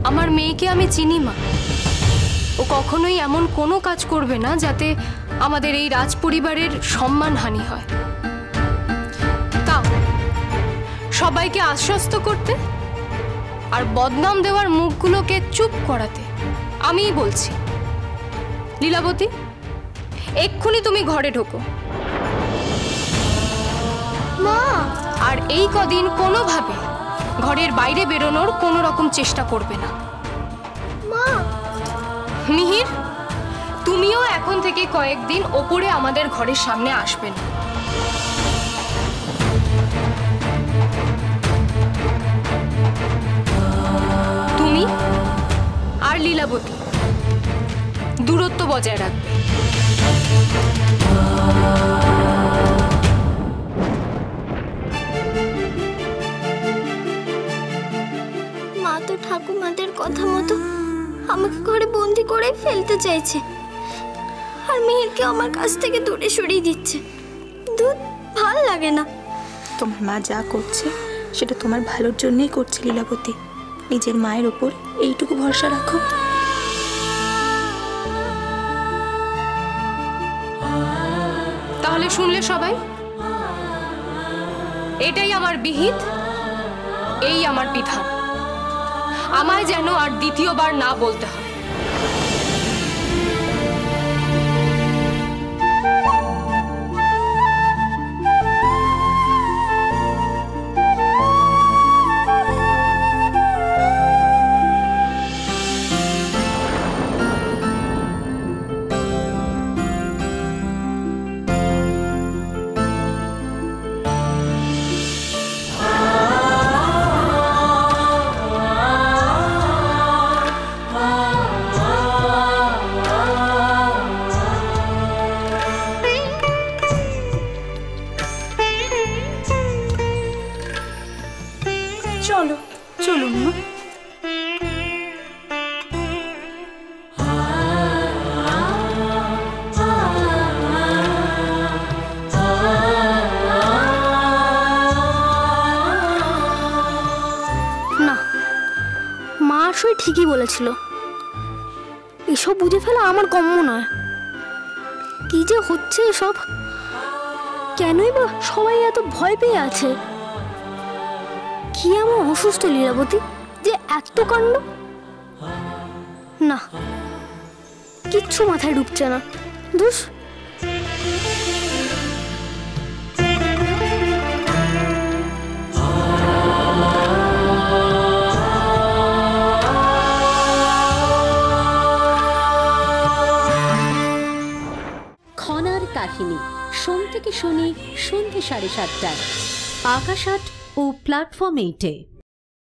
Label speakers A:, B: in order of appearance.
A: আমার মেয়েকে আমি চিনি মা, ও কখনোই এমন কোনো কাজ করবে না যাতে আমাদের এই রাজ পরিবারের সম্মানহানি হয়। তাও সবাইকে আশ্বস্ত করতে আর বদনাম দেওয়ার মুখগুলোকে চুপ করাতে আমিই বলছি, লীলাবতী এক্ষুনি তুমি ঘরে ঢোকো।
B: মা,
A: আর এই কদিন কোনোভাবে ঘরের বাইরে বেরোনোর কোনো রকম চেষ্টা করবে না।
B: মা,
A: মিহির, তুমিও এখন থেকে কয়েকদিন ওপরে আমাদের ঘরের সামনে আসবে না। তুমি আর লীলাবতী দূরত্ব বজায় রাখবে।
B: মা তো ঠাকুমাদের কথা মতো আমাকে ঘরে বন্দি করে ফেলতে চাইছে, আর মিহিরকে আমার কাছ থেকে দূরে সরিয়ে দিচ্ছে। দুধ ভাল লাগে না।
C: তোমার মা যা করছে সেটা তোমার ভালোর জন্যই করছে লীলাবতী। নিজের মায়ের ওপর এইটুকু ভরসা রাখো।
A: তাহলে শুনলে সবাই, এটাই আমার বিহিত, এই আমার বিধান। আমায় যেন আর দ্বিতীয়বার না বলতে হয়।
C: চলো, চলুন মা।
B: না, মা আসলে ঠিকই বলেছিল। এসব বুঝে ফেলা আমার কম্য নয়। কি যে হচ্ছে এসব, কেনই বা সবাই এত ভয় পেয়ে আছে? কি এমন অসুস্থ লীলাবতী যে এত কাণ্ড? না, কিচ্ছু মাথায় ঢুকছে না। ধুস,
D: খনার কাহিনী সোম থেকে শনি সন্ধ্যে 7:30টায় আকাশ আট ও প্ল্যাটফর্ম 8-এ।